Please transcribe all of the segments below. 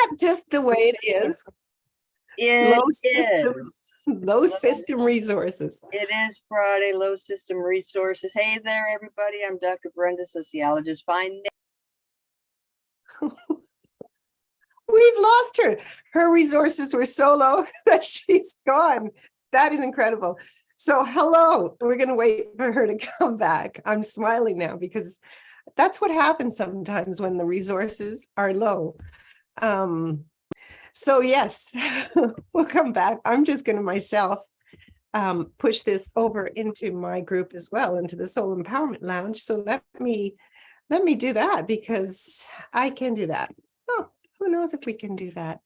that just the way it is? It Low system resources. It is Friday, low system resources. Hey there, everybody. I'm Dr. Brenda, sociologist. We've lost her. Her resources were so low that she's gone. That is incredible. So hello, we're going to wait for her to come back. I'm smiling now because that's what happens sometimes when the resources are low. So yes, we'll come back. I'm just going to myself push this over into my group as well, into the Soul Empowerment Lounge. So let me do that because I can do that. Oh, who knows if we can do that?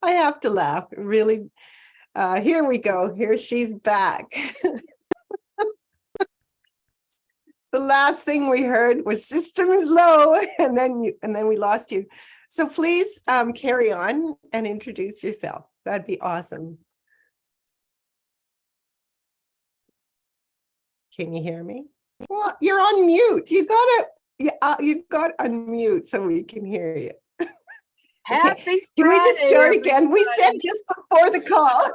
I have to laugh, really. Here we go. Here she's back. The last thing we heard was system is low, and then we lost you. So please carry on and introduce yourself. That'd be awesome. Can you hear me? Well, you're on mute. You got unmute so we can hear you. Happy Friday, can we just start again? Everybody. We said just before the call.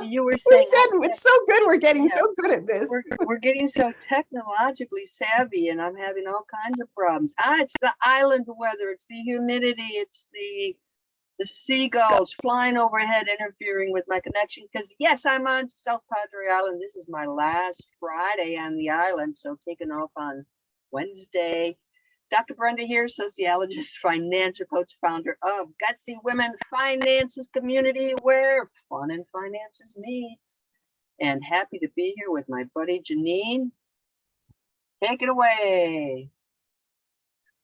You were saying we said it's so good. We're getting so good at this. We're getting so technologically savvy, and I'm having all kinds of problems. It's the island weather. It's the humidity. It's the seagulls flying overhead, interfering with my connection. Because yes, I'm on South Padre Island. This is my last Friday on the island, so taking off on Wednesday. Dr. Brenda here, sociologist, financial coach, founder of Gutsy Women Finances Community, where fun and finances meet. And happy to be here with my buddy Janine. Take it away.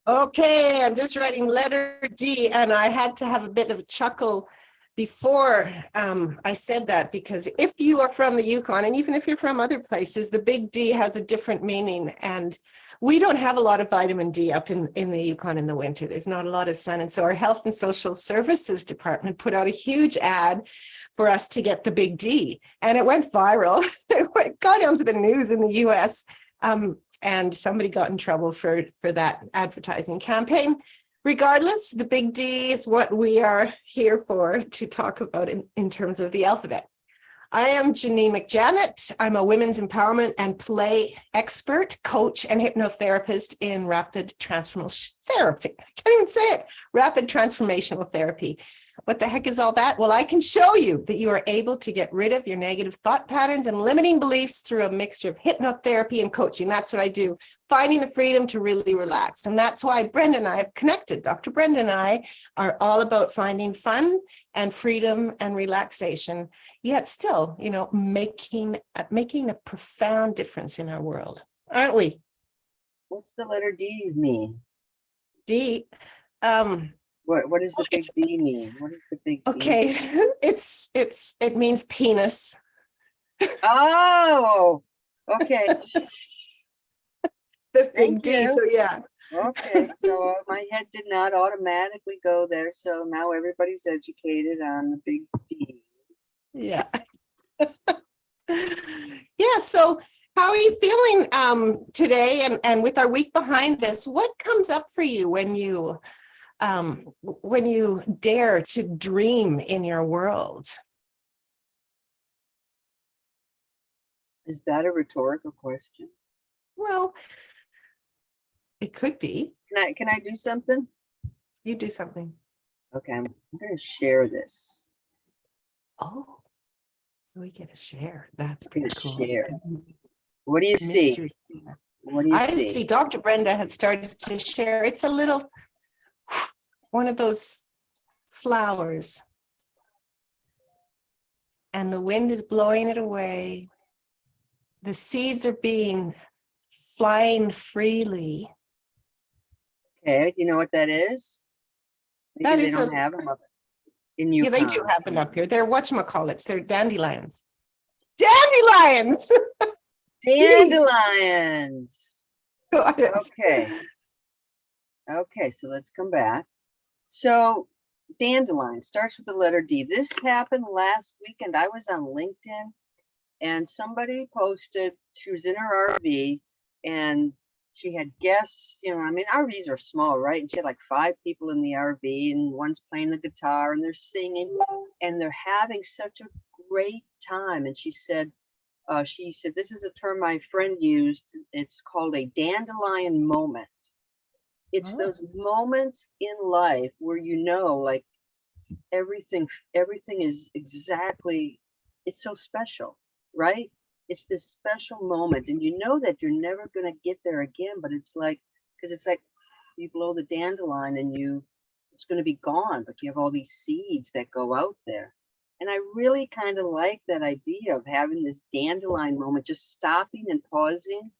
Okay, I'm just writing letter D, and I had to have a bit of a chuckle before I said that, because if you are from the Yukon, and even if you're from other places, the big D has a different meaning. And we don't have a lot of vitamin D up in the Yukon in the winter. There's not a lot of sun. And so our Health and Social Services Department put out a huge ad for us to get the big D. And it went viral. It got onto the news in the US. And somebody got in trouble for that advertising campaign. Regardless, the big D is what we are here for to talk about in terms of the alphabet. I am Janine McJannet. I'm a women's empowerment and play expert, coach, and hypnotherapist in rapid transformational therapy. I can't even say it. Rapid transformational therapy. What the heck is all that? Well, I can show you that you are able to get rid of your negative thought patterns and limiting beliefs through a mixture of hypnotherapy and coaching. That's what I do, finding the freedom to really relax. And that's why Brenda and I have connected. Dr. Brenda and I are all about finding fun and freedom and relaxation, yet still, making a profound difference in our world, aren't we? What's the letter D mean? D. What does the big D mean? What is the big D? Okay, it means penis. Oh, okay. The big D, so yeah. Okay, so my head did not automatically go there. So now everybody's educated on the big D. Yeah. Yeah, so how are you feeling today and with our week behind us? What comes up for you when you dare to dream in your world? Is that a rhetorical question? Well, it could be. Can I do something? You do something. Okay, I'm going to share this. Oh, we get a share. That's pretty cool. Share. What do you see? What do you see? I see Dr. Brenda has started to share. It's a little one of those flowers, and the wind is blowing it away. The seeds are flying freely. Okay, you know what that is? Maybe That they is don't have them up in Yukon. Yeah, they do have them up here. They're whatchamacallits. They're dandelions. Dandelions! Dandelions! Okay. Okay, so let's come back. So dandelion starts with the letter D. This happened last weekend. I was on LinkedIn and somebody posted, she was in her RV and she had guests, you know, I mean, RVs are small, right? And she had like 5 people in the RV, and one's playing the guitar and they're singing and they're having such a great time. And she said, this is a term my friend used. It's called a dandelion moment. It's Oh. those moments in life where, you know, like everything is exactly, it's so special, right? It's this special moment, and you know that you're never going to get there again, but it's like, because it's like you blow the dandelion and it's going to be gone, but you have all these seeds that go out there. And I really kind of like that idea of having this dandelion moment, just stopping and pausing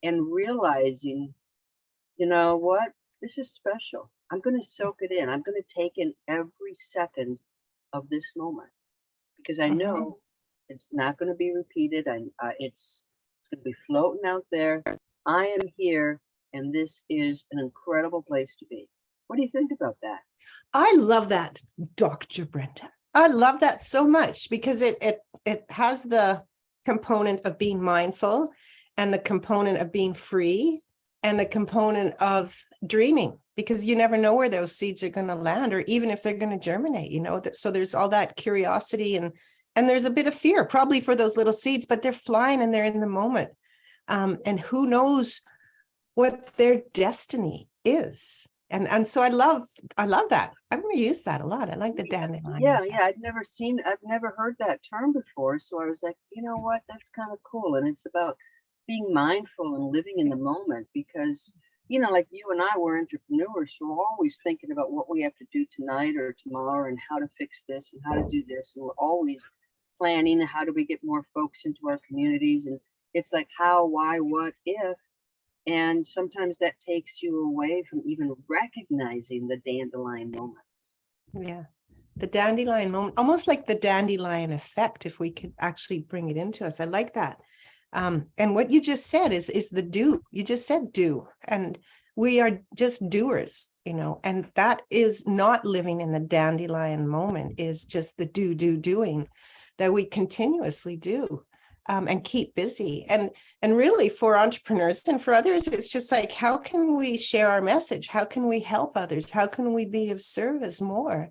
and realizing, you know what, this is special. I'm going to soak it in. I'm going to take in every second of this moment, because I know it's not going to be repeated. It's going to be floating out there. I am here, and this is an incredible place to be. What do you think about that? I love that, Dr. Brenda. I love that so much, because it has the component of being mindful, and the component of being free, and the component of dreaming, because you never know where those seeds are going to land, or even if they're going to germinate, you know. So there's all that curiosity, and there's a bit of fear probably for those little seeds, but they're flying and they're in the moment. And who knows what their destiny is. And so I love that. I'm going to use that a lot. I like the dandelion. Yeah, I've never heard that term before. So I was like, you know what, that's kind of cool. And it's about being mindful and living in the moment, because, you know, like you and I were entrepreneurs, so we're always thinking about what we have to do tonight or tomorrow, and how to fix this and how to do this. And we're always planning, how do we get more folks into our communities? And it's like how, why, what, if. And sometimes that takes you away from even recognizing the dandelion moment. Yeah. The dandelion moment, almost like the dandelion effect, if we could actually bring it into us. I like that. And what you just said is the do. You just said do. And we are just doers, you know, and that is not living in the dandelion moment, is just the doing that we continuously do. And keep busy. And really, for entrepreneurs and for others, it's just like, how can we share our message? How can we help others? How can we be of service more?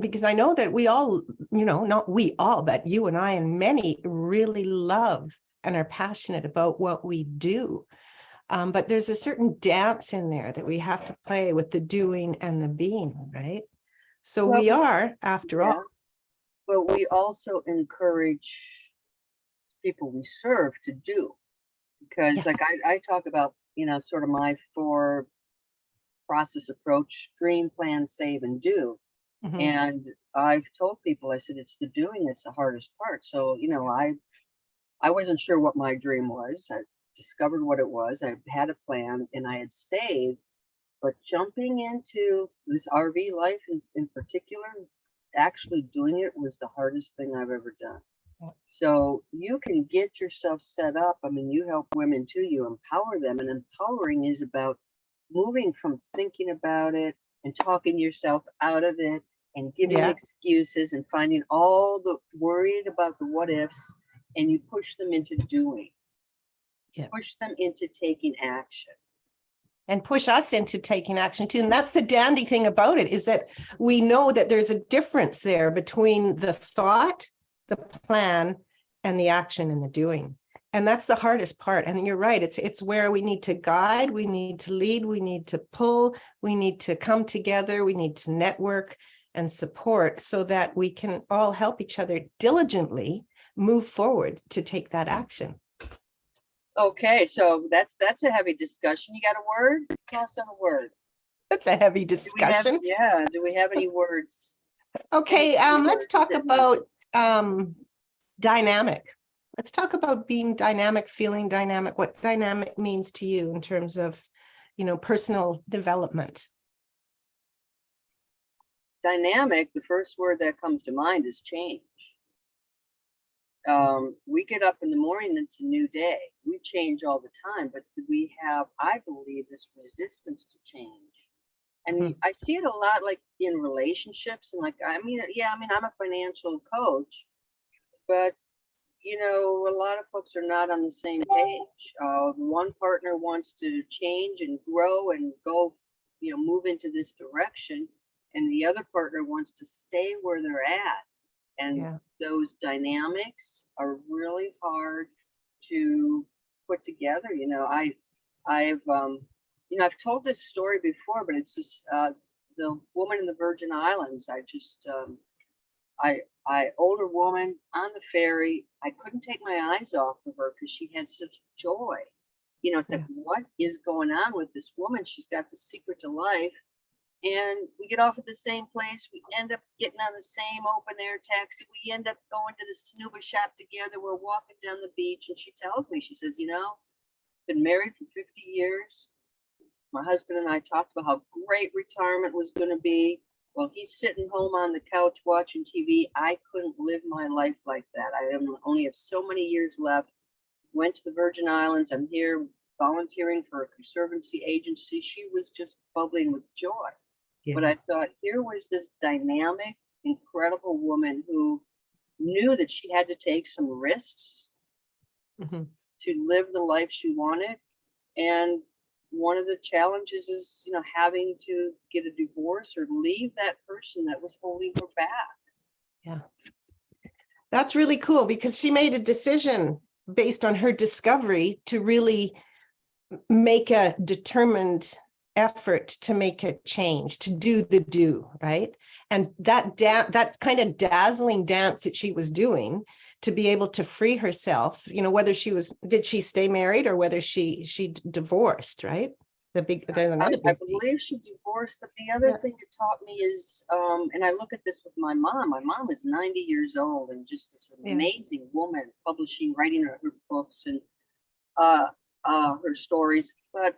Because I know that we all, you know, not we all, but you and I and many really love and are passionate about what we do. But there's a certain dance in there that we have to play with the doing and the being, right? So Well, we are, after all. But we also encourage people we serve to do, because Yes. like I talk about, you know, sort of my 4 process approach: dream, plan, save, and do. Mhm. And I've told people, I said, it's the doing that's the hardest part. So, you know, I wasn't sure what my dream was. I discovered what it was. I had a plan and I had saved, but jumping into this RV life in particular, actually doing it was the hardest thing I've ever done. So you can get yourself set up. I mean, you help women too, you empower them, and empowering is about moving from thinking about it and talking yourself out of it and giving excuses and finding all the worried about the what ifs, and you push them into doing, push them into taking action. And push us into taking action too. And that's the dandy thing about it, is that we know that there's a difference there between the thought, the plan, and the action and the doing. And that's the hardest part. And you're right. It's where we need to guide, we need to lead, we need to pull, we need to come together, we need to network and support, so that we can all help each other diligently move forward to take that action. Okay, so that's a heavy discussion. You got a word? Toss on a word. That's a heavy discussion. Do we have any words? Okay, let's talk about dynamic. Let's talk about being dynamic, feeling dynamic, what dynamic means to you in terms of, you know, personal development. Dynamic, the first word that comes to mind is change. We get up in the morning, it's a new day. We change all the time, but we have, I believe, this resistance to change. And I see it a lot, like in relationships, and like, I'm a financial coach, but a lot of folks are not on the same page. One partner wants to change and grow and go, move into this direction, and the other partner wants to stay where they're at. And Yeah. those dynamics are really hard to put together. I've told this story before, but it's just the woman in the Virgin Islands. Older woman on the ferry. I couldn't take my eyes off of her because she had such joy. It's like, what is going on with this woman? She's got the secret to life. And we get off at the same place. We end up getting on the same open air taxi. We end up going to the snooba shop together. We're walking down the beach, and she tells me, she says, been married for 50 years. My husband and I talked about how great retirement was going to be. Well, he's sitting home on the couch watching TV. I couldn't live my life like that. I only have so many years left. Went to the Virgin Islands. I'm here volunteering for a conservancy agency. She was just bubbling with joy. Yeah. But I thought, here was this dynamic, incredible woman who knew that she had to take some risks to live the life she wanted. And one of the challenges is, having to get a divorce or leave that person that was holding her back. Yeah. That's really cool, because she made a decision based on her discovery to really make a determined effort to make a change, to do, right? And that kind of dazzling dance that she was doing to be able to free herself, whether did she stay married or whether she divorced, right? I believe she divorced, but the other thing it taught me is, and I look at this with my mom. My mom is 90 years old and just this amazing woman, publishing, writing her books and her stories. But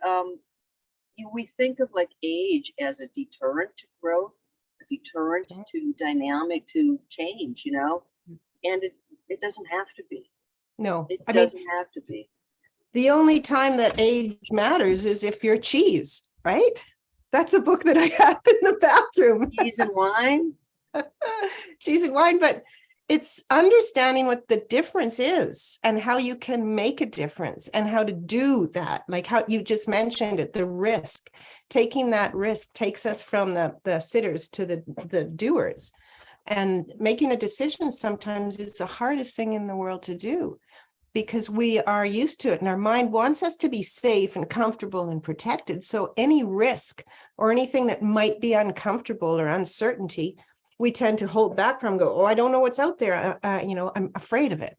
we think of like age as a deterrent to growth, a deterrent to dynamic, to change, and it doesn't have to be. No, it doesn't have to be. The only time that age matters is if you're cheese, right? That's a book that I have in the bathroom. Cheese and wine? Cheese and wine, but it's understanding what the difference is and how you can make a difference and how to do that. Like how you just mentioned it, the risk. Taking that risk takes us from the sitters to the doers. And making a decision sometimes is the hardest thing in the world to do, because we are used to it and our mind wants us to be safe and comfortable and protected. So any risk or anything that might be uncomfortable or uncertainty, we tend to hold back from, I don't know what's out there. I'm afraid of it.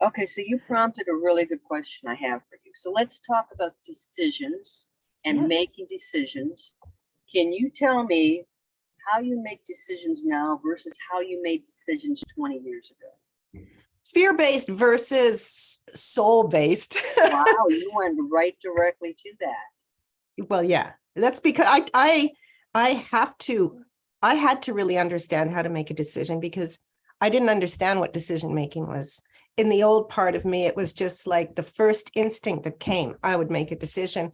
Okay, so you prompted a really good question I have for you. So let's talk about decisions and making decisions. Can you tell me how you make decisions now versus how you made decisions 20 years ago? Fear-based versus soul-based. Wow, you went right directly to that. Well, yeah, that's because I had to really understand how to make a decision, because I didn't understand what decision making was. In the old part of me, it was just like the first instinct that came, I would make a decision,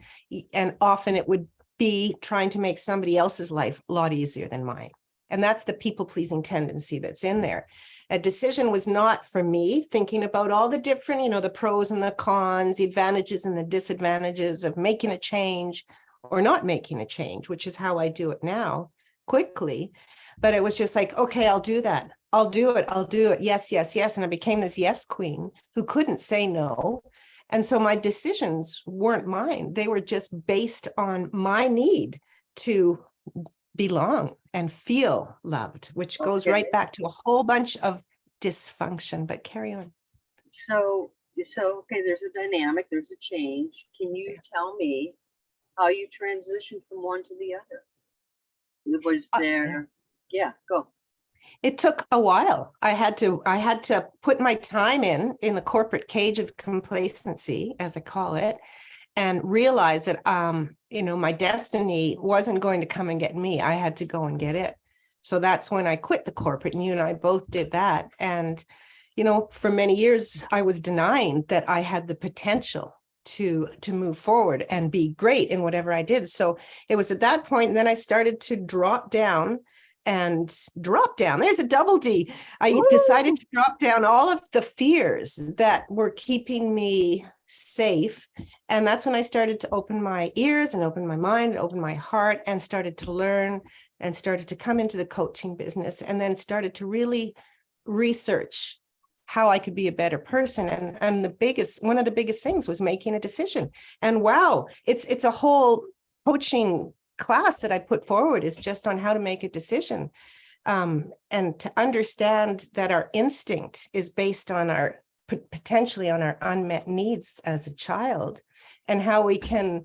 and often it would be trying to make somebody else's life a lot easier than mine. And that's the people-pleasing tendency that's in there. A decision was not for me thinking about all the different, the pros and the cons, the advantages and the disadvantages of making a change or not making a change, which is how I do it now, quickly. But it was just like, okay, I'll do that. I'll do it. Yes, yes, yes. And I became this yes queen who couldn't say no. And so my decisions weren't mine. They were just based on my need to belong and feel loved, which goes right back to a whole bunch of dysfunction, but carry on. So okay, there's a dynamic, there's a change. Can you tell me how you transitioned from one to the other? Was there, go. It took a while. I had to put my time in the corporate cage of complacency, as I call it, and realize that, my destiny wasn't going to come and get me. I had to go and get it. So that's when I quit the corporate, and you and I both did that. And, for many years, I was denying that I had the potential to move forward and be great in whatever I did. So it was at that point, and then I started to drop down and drop down. There's a double D. I Woo! decided to drop down all of the fears that were keeping me safe. And that's when I started to open my ears and open my mind and open my heart and started to learn and started to come into the coaching business, and then started to really research how I could be a better person. And one of the biggest things was making a decision. And wow, it's a whole coaching class that I put forward is just on how to make a decision. And to understand that our instinct is based on potentially on our unmet needs as a child, and how we can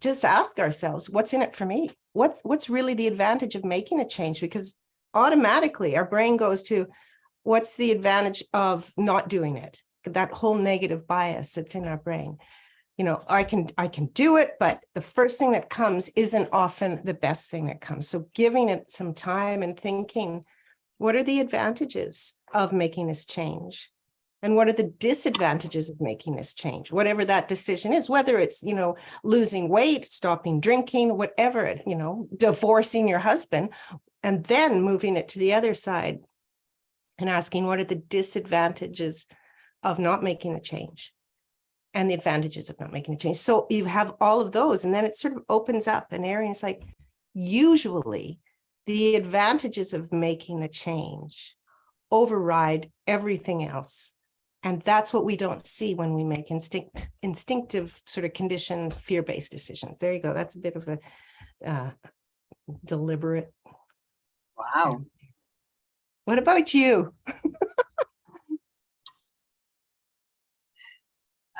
just ask ourselves, what's in it for me? What's really the advantage of making a change? Because automatically our brain goes to, what's the advantage of not doing it? That whole negative bias that's in our brain. I can do it, but the first thing that comes isn't often the best thing that comes. So giving it some time and thinking, what are the advantages of making this change? And what are the disadvantages of making this change? Whatever that decision is, whether it's, losing weight, stopping drinking, whatever, divorcing your husband, and then moving it to the other side and asking, what are the disadvantages of not making the change and the advantages of not making the change? So you have all of those, and then it sort of opens up an area. It's like, usually the advantages of making the change override everything else. And that's what we don't see when we make instinctive sort of conditioned fear-based decisions. There you go. That's a bit of a deliberate. Wow. What about you?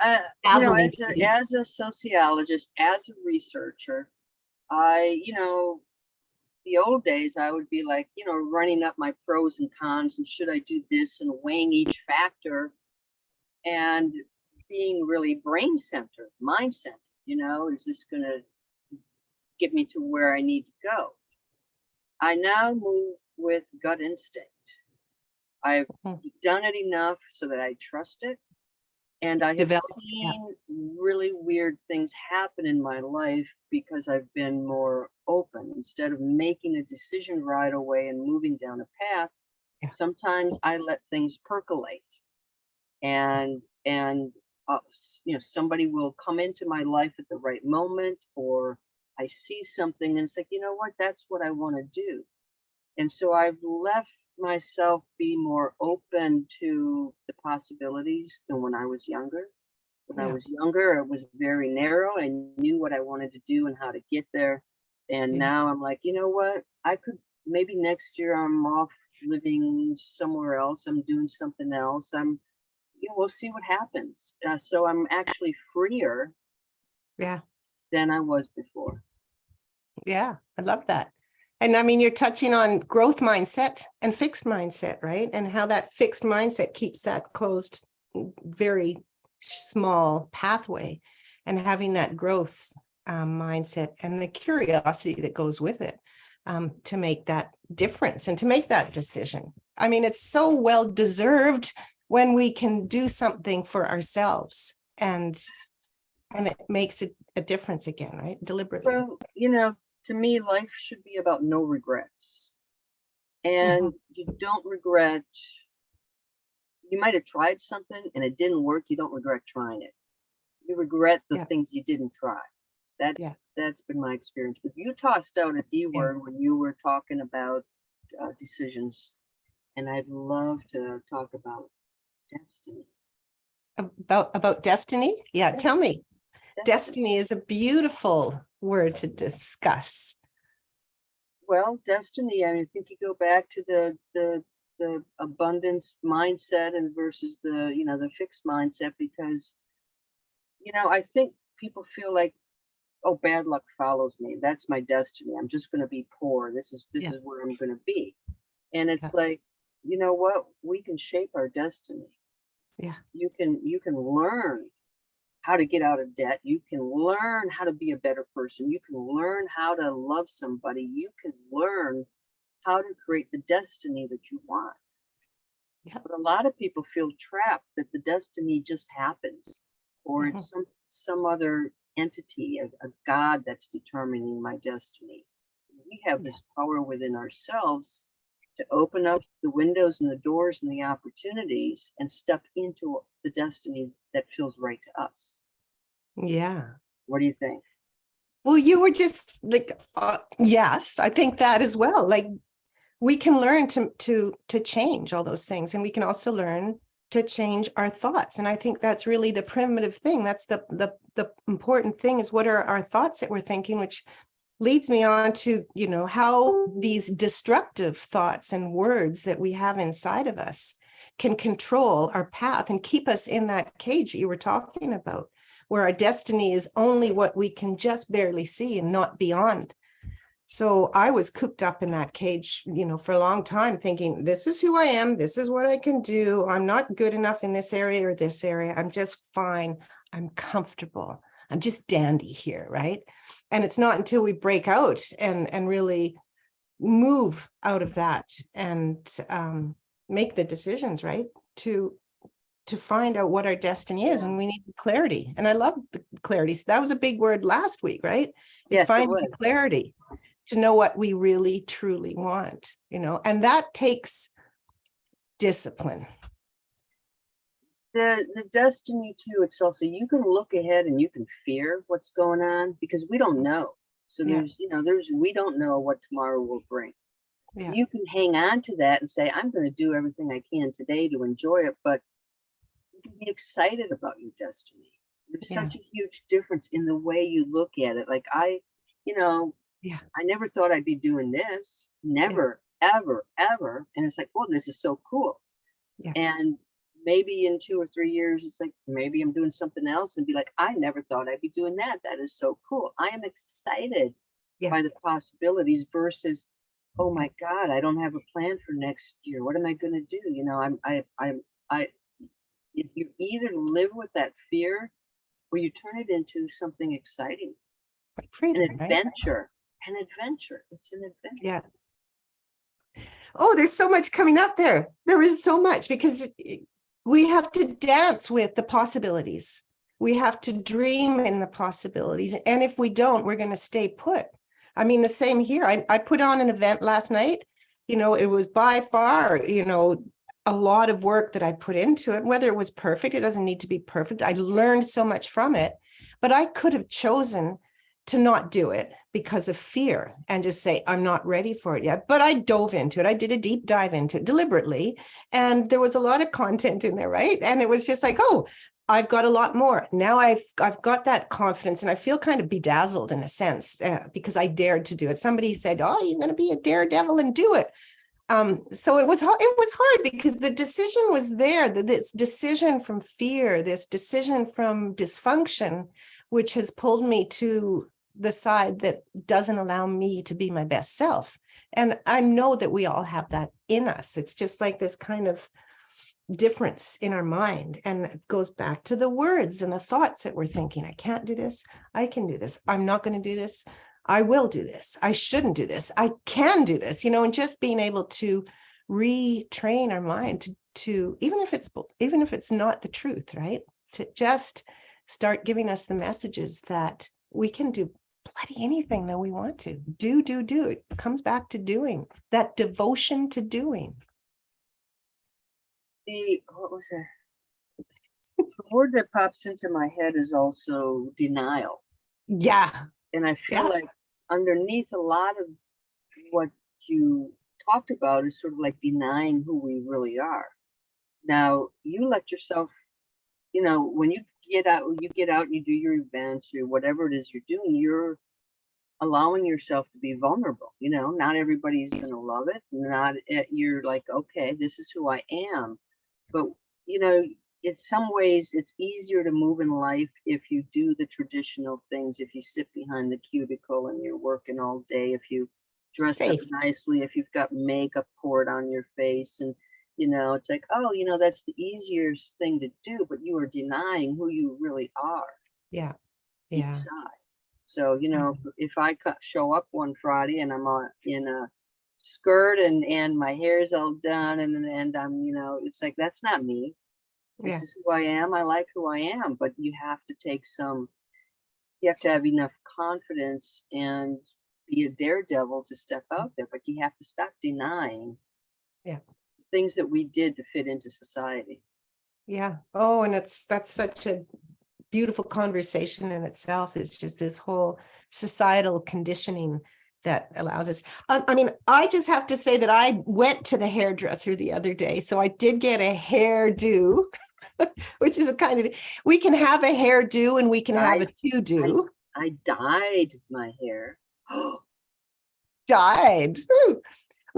As a sociologist, as a researcher, the old days, I would be like, running up my pros and cons and should I do this and weighing each factor and being really brain centered, mind centered, is this going to get me to where I need to go? I now move with gut instinct. I've done it enough so that I trust it. And I have seen really weird things happen in my life because I've been more open. Instead of making a decision right away and moving down a path, sometimes I let things percolate. And somebody will come into my life at the right moment, or I see something and it's like, what, that's what I want to do. And so I've left myself be more open to the possibilities than when I was younger. When I was younger, it was very narrow. I knew what I wanted to do and how to get there. And now I'm like, what, I could, maybe next year I'm off living somewhere else. I'm doing something else. We'll see what happens. So I'm actually freer than I was before. Yeah, I love that. And I mean, you're touching on growth mindset and fixed mindset, right? And how that fixed mindset keeps that closed, very small pathway, and having that growth mindset and the curiosity that goes with it to make that difference and to make that decision. I mean, it's so well deserved when we can do something for ourselves and it makes it a difference again, right? Deliberately. Well, to me, life should be about no regrets. And you don't regret, you might have tried something and it didn't work. You don't regret trying it. You regret the things you didn't try. That's been my experience. But you tossed out a D word when you were talking about decisions. And I'd love to talk about destiny. About destiny? Yeah, tell me. Destiny is a beautiful word to discuss. Well, destiny, I think you go back to the abundance mindset and versus the fixed mindset, because I think people feel like, oh, bad luck follows me. That's my destiny. I'm just going to be poor. This is where I'm going to be. And it's like, you know what? We can shape our destiny. Yeah. You can learn how to get out of debt. You can learn how to be a better person. You can learn how to love somebody. You can learn how to create the destiny that you want. Yeah. But a lot of people feel trapped that the destiny just happens, or it's some other entity, a God that's determining my destiny. we have this power within ourselves to open up the windows and the doors and the opportunities and step into the destiny that feels right to us. Yeah. What do you think? Well, you were just like, yes, I think that as well. Like, we can learn to change all those things, and we can also learn to change our thoughts. And I think that's really the primitive thing. That's the important thing, is what are our thoughts that we're thinking, which leads me on to, you know, how these destructive thoughts and words that we have inside of us can control our path and keep us in that cage that you were talking about, where our destiny is only what we can just barely see and not beyond. So I was cooped up in that cage, you know, for a long time, thinking, this is who I am. This is what I can do. I'm not good enough in this area or this area. I'm just fine. I'm comfortable. I'm just dandy here, right? And it's not until we break out and really move out of that and make the decisions, right, to find out what our destiny is. And we need clarity. And I love the clarity. So that was a big word last week, right? Is Yes, finding clarity to know what we really truly want, you know, and that takes discipline. The destiny too, it's also, you can look ahead and you can fear what's going on because we don't know. So there's, you know, we don't know what tomorrow will bring. Yeah. You can hang on to that and say, I'm going to do everything I can today to enjoy it, but you can be excited about your destiny. There's such a huge difference in the way you look at it. Like you know, I never thought I'd be doing this. Never, ever, ever. And it's like, oh, this is so cool. And maybe in 2 or 3 years, it's like, maybe I'm doing something else and be like, I never thought I'd be doing that. That is so cool. I am excited by the possibilities versus, oh my God, I don't have a plan for next year. What am I going to do? You know, if you either live with that fear or you turn it into something exciting, freedom, an adventure. An adventure. It's an adventure. Yeah. Oh, there's so much coming up there. There is so much, because we have to dance with the possibilities. We have to dream in the possibilities. And if we don't, we're going to stay put. I mean, the same here. I put on an event last night. You know, it was by far, you know, a lot of work that I put into it. Whether it was perfect, it doesn't need to be perfect. I learned so much from it, but I could have chosen to not do it because of fear and just say, I'm not ready for it yet. But I dove into it. I did a deep dive into it deliberately. And there was a lot of content in there, right? And it was just like, oh, I've got a lot more. Now I've got that confidence, and I feel kind of bedazzled in a sense because I dared to do it. Somebody said, oh, you're going to be a daredevil and do it. So it was hard because the decision was there, this decision from fear, this decision from dysfunction, which has pulled me to the side that doesn't allow me to be my best self. And I know that we all have that in us. It's just like this kind of difference in our mind. And it goes back to the words and the thoughts that we're thinking. I can't do this. I can do this. I'm not going to do this. I will do this. I shouldn't do this. I can do this, you know, and just being able to retrain our mind to even if it's not the truth, right? To just start giving us the messages that we can do bloody anything that we want to do. It comes back to doing, that devotion to doing. What was that? The word that pops into my head is also denial. Yeah. And I feel like underneath a lot of what you talked about is sort of like denying who we really are. Now, you let yourself, you know, when you get out and you do your events or whatever it is you're doing, you're allowing yourself to be vulnerable. You know, not everybody's going to love it. You're like, okay, this is who I am. But, you know, in some ways it's easier to move in life if you do the traditional things, if you sit behind the cubicle and you're working all day, if you dress up nicely, if you've got makeup poured on your face, and you know, it's like, oh, you know, that's the easiest thing to do, but you are denying who you really are. Inside. So, you know, if I show up one Friday and I'm in a skirt and my hair's all done and I'm, you know, it's like, that's not me. This is who I am. I like who I am, but you have to have enough confidence and be a daredevil to step out there, but you have to stop denying things that we did to fit into society. Yeah. Oh, and that's such a beautiful conversation in itself, is just this whole societal conditioning that allows us. I mean, I just have to say that I went to the hairdresser the other day. So I did get a hairdo, which is a kind of, we can have a hairdo and we can have a to-do. I dyed my hair. Dyed.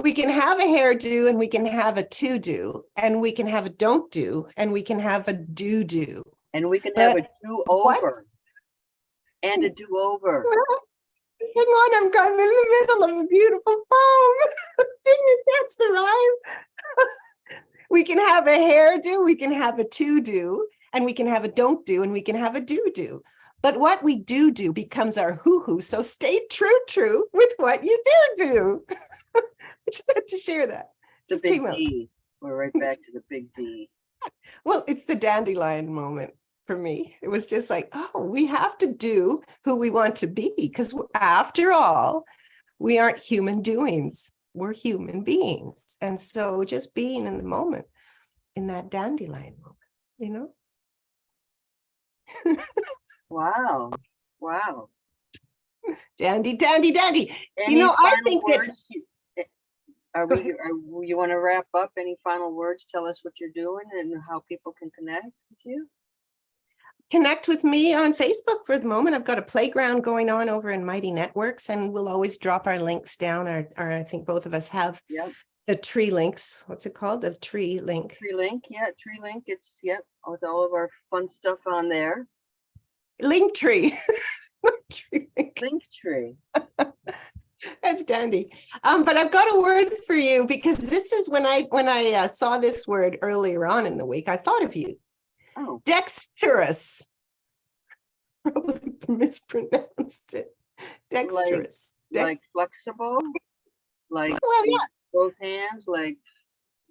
We can have a hairdo and we can have a to-do, and we can have a don't do, and we can have a do-do. And we can have a do-over. And a do-over. Hang on, I'm in the middle of a beautiful poem. Didn't you catch the rhyme? We can have a hairdo, we can have a to-do, and we can have a don't do, and we can have a do-do. But what we do becomes our hoo-hoo. So stay true with what you do. I just had to share that. The big D. We're right back to the big D. Well, it's the dandelion moment for me. It was just like, oh, we have to do who we want to be, because after all, we aren't human doings. We're human beings. And so just being in the moment, in that dandelion moment, you know? Wow. Dandy. Any You know, I think words? You want to wrap up? Any final words? Tell us what you're doing and how people can connect with you. Connect with me on Facebook for the moment. I've got a playground going on over in Mighty Networks, and we'll always drop our links down. I think both of us have the tree links. What's it called? The tree link. Tree link. It's with all of our fun stuff on there. Link tree. Link tree. That's dandy. But I've got a word for you, because this is when I saw this word earlier on in the week, I thought of you. Oh. Dexterous. Probably mispronounced it. Dexterous. Like flexible? Like both hands? Like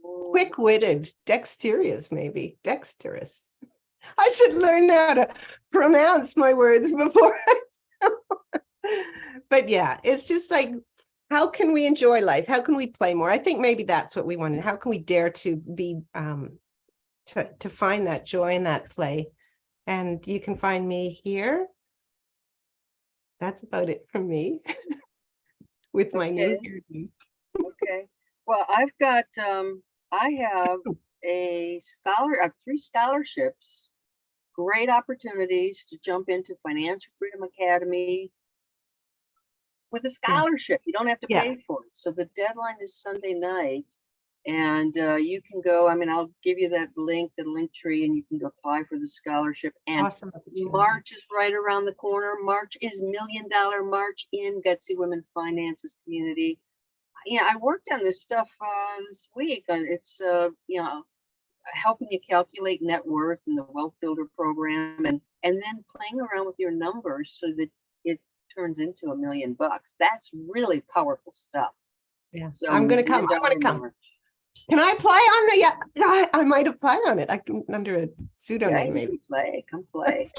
quick-witted. Dexterous, maybe. Dexterous. I should learn how to pronounce my words before But yeah, it's just like, how can we enjoy life? How can we play more? I think maybe that's what we wanted. How can we dare to be to find that joy in that play? And you can find me here. That's about it from me with my new hairdo. Okay. Well, I've got I have I have 3 scholarships. Great opportunities to jump into Financial Freedom Academy with a scholarship. You don't have to pay for it. So the deadline is Sunday night, and you can go. I mean, I'll give you that link, the link tree, and you can go apply for the scholarship. And awesome. March is right around the corner. March is $1 Million March in Gutsy Women Finances community. Yeah, I worked on this stuff this week, and it's helping you calculate net worth in the Wealth Builder program, and then playing around with your numbers so that it turns into $1 million. That's really powerful stuff. Yeah, so I'm gonna come. Can I apply on the? Yeah, I might apply on it. I can under a pseudonym. Maybe come play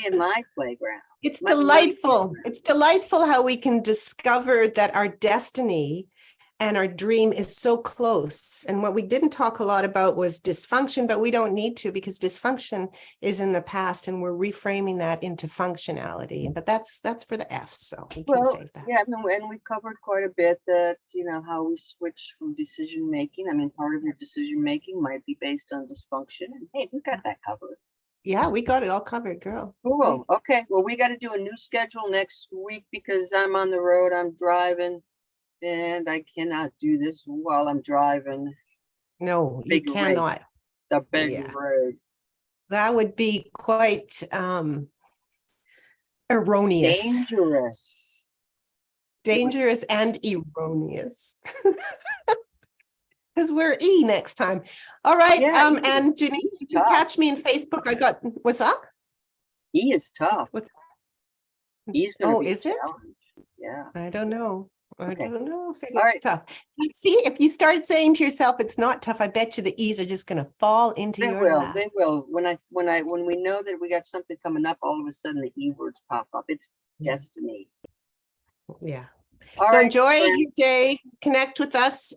in my playground. It's delightful. It's delightful how we can discover that our destiny and our dream is so close. And what we didn't talk a lot about was dysfunction, but we don't need to, because dysfunction is in the past and we're reframing that into functionality. But that's for the F, so we can save that. Yeah, and we covered quite a bit that, how we switch from decision making. I mean, part of your decision making might be based on dysfunction. And hey, we got that covered. Yeah, we got it all covered, girl. Cool. Okay. Well, we got to do a new schedule next week because I'm on the road. I'm driving. And I cannot do this while I'm driving. No, you cannot. The big road. That would be quite erroneous. Dangerous and erroneous. Because we're E next time. All right. And Janine, you can catch me in Facebook. What's up? E is tough. E's gonna be is it? Yeah. I don't know. I don't know if it's tough. See, if you start saying to yourself it's not tough, I bet you the E's are just going to fall into your lap. They will. When we know that we got something coming up, all of a sudden the E words pop up. It's destiny. Yeah. All So right, enjoy Brenda. your day. Connect with us.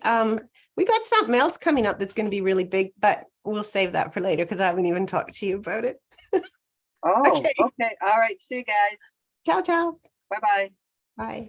We got something else coming up that's going to be really big, but we'll save that for later because I haven't even talked to you about it. Oh, Okay. okay. All right. See you guys. Ciao, ciao. Bye-bye. Bye.